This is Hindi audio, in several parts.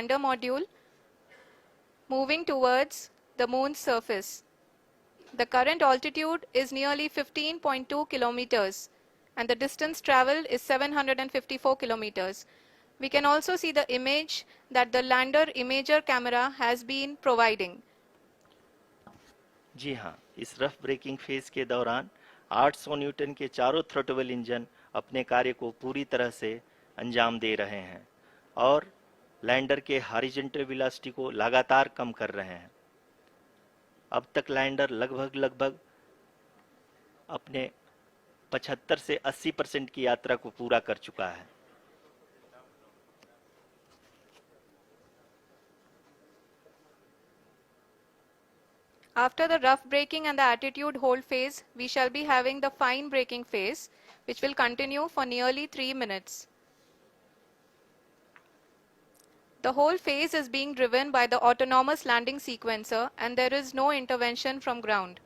lander module moving towards the moon's surface. The current altitude is nearly 15.2 kilometers and the distance traveled is 754 kilometers. We can also see the image that the lander imager camera has been providing. जी हाँ, इस रफ ब्रेकिंग फेज के दौरान 800 न्यूटन के चारों थ्रोटल इंजन अपने कार्य को पूरी तरह से अंजाम दे रहे हैं और लैंडर के हॉरिजॉन्टल वेलोसिटी को लगातार कम कर रहे हैं। अब तक लैंडर लगभग अपने 75 से 80% की यात्रा को पूरा कर चुका है। After the rough braking and the attitude hold phase, we shall be having the fine braking phase, which will continue for nearly 3 minutes. The whole phase is being driven by the autonomous landing sequencer and there is no intervention from ground.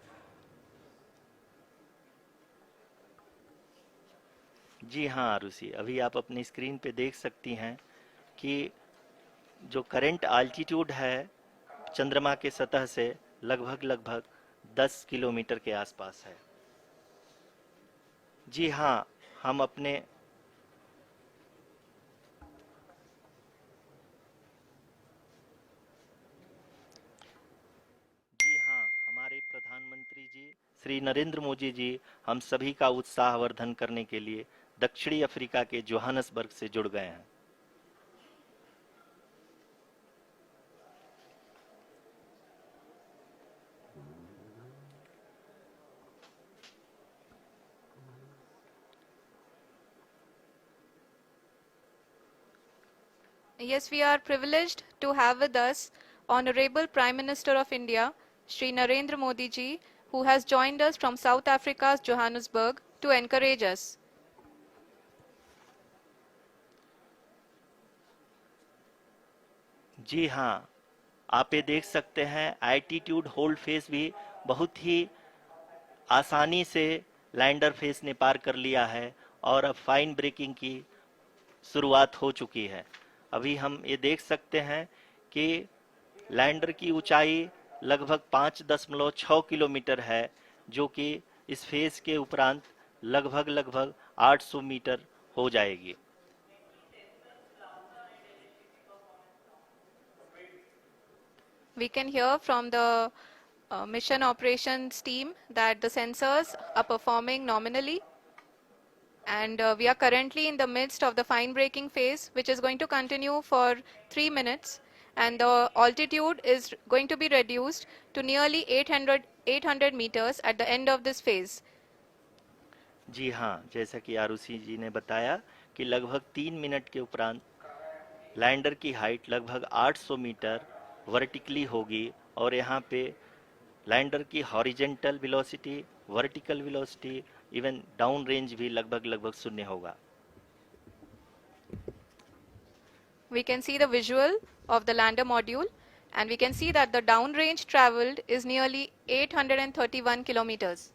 जी हाँ आरुषि, अभी आप अपनी स्क्रीन पे देख सकती हैं कि जो करंट आल्टीट्यूड है चंद्रमा के सतह से लगभग 10 किलोमीटर के आसपास है। जी हाँ, हम अपने हमारे प्रधानमंत्री जी श्री नरेंद्र मोदी जी हम सभी का उत्साहवर्धन करने के लिए दक्षिणी अफ्रीका के जोहानसबर्ग से जुड़ गए हैं। Yes, we are privileged to have with us Honorable Prime Minister of India, Shri Narendra Modi ji, who has joined us from South Africa's Johannesburg to encourage us. जी हाँ, आप ये देख सकते हैं एल्टीट्यूड होल्ड फेस भी बहुत ही आसानी से लैंडर फेस ने पार कर लिया है और अब फाइन ब्रेकिंग की शुरुआत हो चुकी है। अभी हम ये देख सकते हैं कि लैंडर की ऊंचाई लगभग 5.6 किलोमीटर है, जो कि इस फेज के उपरांत लगभग 800 मीटर हो जाएगी। We can hear from the mission operations team that the sensors are performing nominally. And we are currently in the midst of the fine braking phase, which is going to continue for 3 minutes. And the altitude is going to be reduced to nearly 800 meters at the end of this phase. जी हाँ, जैसा कि आरुषि जी ने बताया कि लगभग 3 मिनट के उपरांत लैंडर की हाइट लगभग 800 मीटर वर्टिकली होगी और यहाँ पे लैंडर की horizontal velocity, vertical velocity, even down range भी लगभग शून्य होगा। We can see the visual of the lander module and we can see that the down range traveled is nearly 831 kilometers.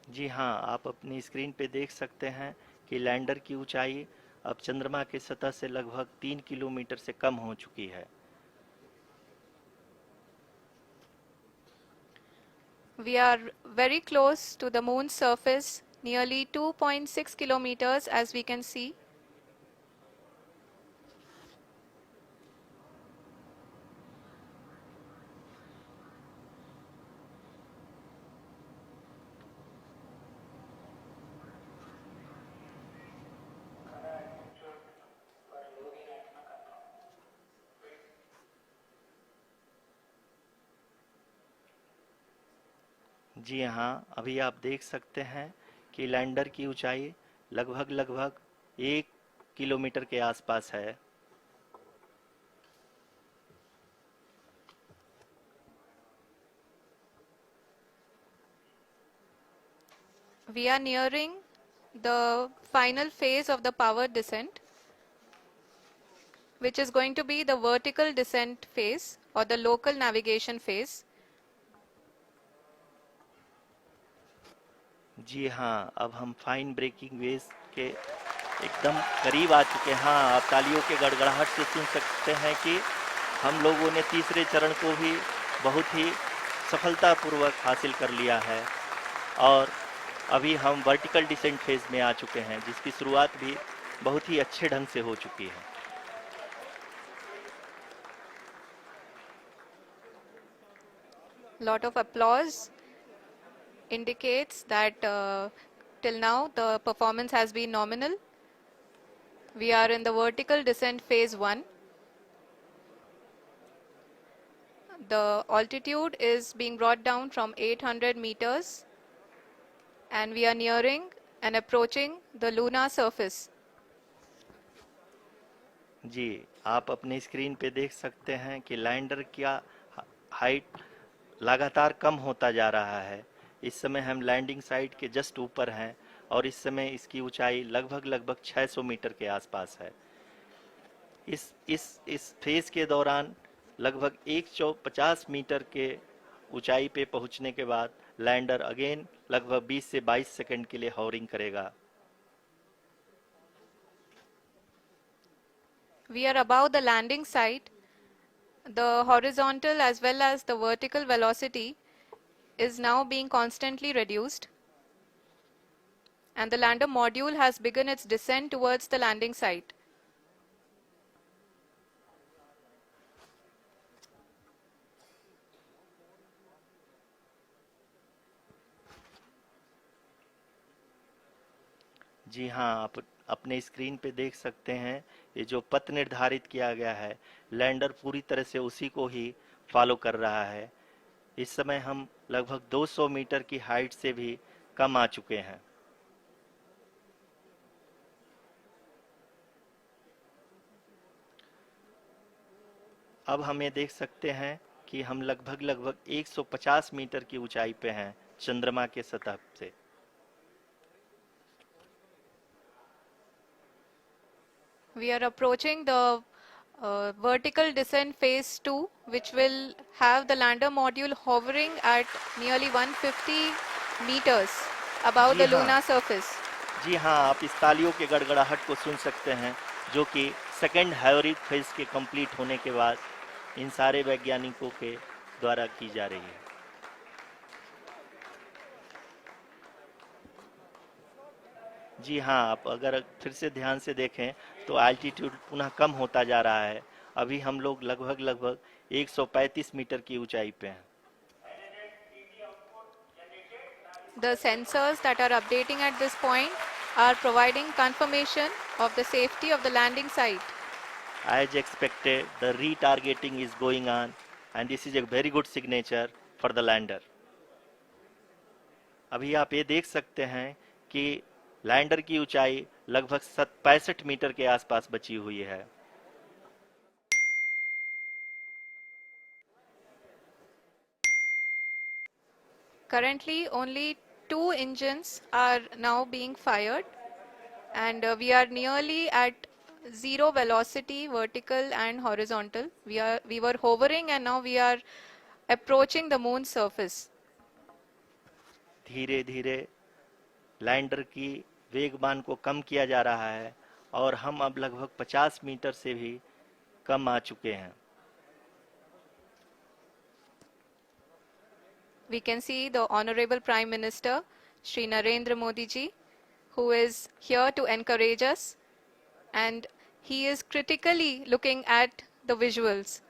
जी हाँ, आप अपनी स्क्रीन पे देख सकते हैं कि लैंडर की ऊंचाई अब चंद्रमा के सतह से लगभग 3 किलोमीटर से कम हो चुकी है। We are very close to the moon's surface, nearly 2.6 kilometers as we can see. जी हाँ, अभी आप देख सकते हैं कि लैंडर की ऊंचाई लगभग 1 किलोमीटर के आसपास है। We are nearing the final phase of the power descent. which is going to be the vertical descent phase or the local navigation phase. जी हाँ, अब हम फाइन ब्रेकिंग वेव्स के एकदम करीब आ चुके हैं। हाँ, आप तालियों के गड़गड़ाहट से सुन सकते हैं कि हम लोगों ने तीसरे चरण को भी बहुत ही सफलतापूर्वक हासिल कर लिया है और अभी हम वर्टिकल डिसेंट फेज में आ चुके हैं, जिसकी शुरुआत भी बहुत ही अच्छे ढंग से हो चुकी है। Lot of applause indicates that till now the performance has been nominal. We are in the vertical descent phase 1. The altitude is being brought down from 800 meters and we are nearing and approaching the lunar surface. जी, आप अपने स्क्रीन पे देख सकते हैं कि लैंडर का हाइट लगातार कम होता जा रहा है। इस समय हम लैंडिंग साइट के जस्ट ऊपर हैं और इस समय इसकी ऊंचाई लगभग 600 मीटर के आसपास है। इस फेज के दौरान लगभग 150 मीटर के ऊंचाई पे पहुंचने के बाद लैंडर अगेन लगभग 20 से 22 सेकंड के लिए हॉवरिंग करेगा। We are above the landing site. The horizontal as well as the vertical velocity is now being constantly reduced. And the lander module has begun its descent towards the landing site. जी हाँ, आप अपने स्क्रीन पे देख सकते हैं ये जो पथ निर्धारित किया गया है, लैंडर पूरी तरह से उसी को ही फॉलो कर रहा है। इस समय हम लगभग 200 मीटर की हाइट से भी कम आ चुके हैं। अब हम ये देख सकते हैं कि हम लगभग 150 मीटर की ऊंचाई पे हैं चंद्रमा के सतह से। We are approaching the vertical descent phase 2, which will have the lander module hovering at nearly 150 meters above the lunar surface. जी हाँ, आप इस तालियों के गड़गड़ाहट को सुन सकते हैं, जो कि सेकेंड हाइब्रिड फेज के कंप्लीट होने के बाद इन सारे वैज्ञानिकों के द्वारा की जा रही है। जी हाँ, आप अगर फिर से ध्यान से देखें तो एल्टीट्यूड पुनः कम होता जा रहा है। अभी हम लोग लगभग 135 मीटर की ऊंचाई पे हैं। The sensors that are updating at this point are providing confirmation of the safety of the landing site. As expected, the retargeting is going on and this is a very good signature for the lander. अभी आप ये देख सकते हैं कि लैंडर की ऊंचाई लगभग 65 मीटर के आसपास बची हुई है। Currently, only 2 engines are now being fired, and we are nearly at zero velocity, vertical and horizontal. We were hovering, and now we are approaching the moon's surface. धीरे धीरे लैंडर की वेगमान को कम किया जा रहा है और हम अब लगभग 50 मीटर से भी कम आ चुके हैं। We can see the Honorable Prime Minister, Shri Narendra Modi ji, who is here to encourage us, and he is critically looking at the visuals.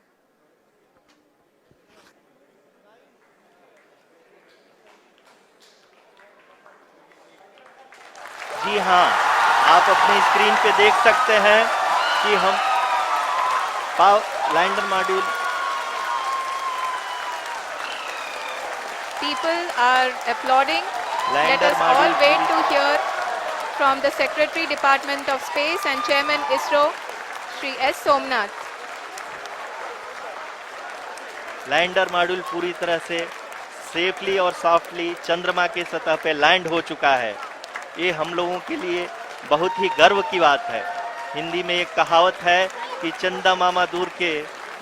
जी हाँ, आप अपनी स्क्रीन पे देख सकते हैं कि हम lander module People are applauding. Let lander us all module wait to hear from the Secretary Department of Space and Chairman ISRO, Shri S. Somnath. Lander module पूरी तरह से सेफली और सॉफ्टली चंद्रमा के सतह पे लैंड हो चुका है। ये हम लोगों के लिए बहुत ही गर्व की बात है। हिंदी में एक कहावत है कि चंदा मामा दूर के,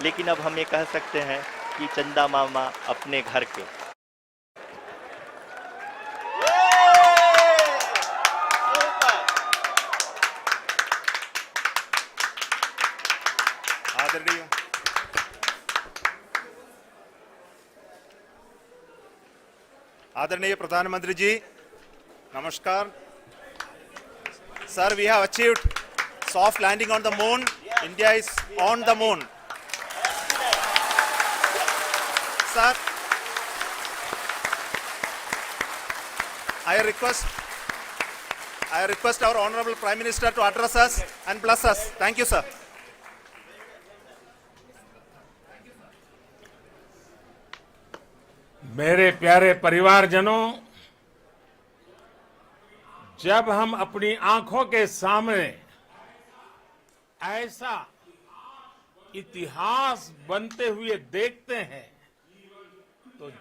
लेकिन अब हम ये कह सकते हैं कि चंदा मामा अपने घर के। आदरणीय आदरणीय प्रधानमंत्री जी, नमस्कार। Sir, we have achieved soft landing on the moon. India is on the moon. Sir, I request our Honorable Prime Minister to address us and bless us. Thank you, sir. मेरे प्यारे परिवारजनों, जब हम अपनी आंखों के सामने ऐसा इतिहास बनते हुए देखते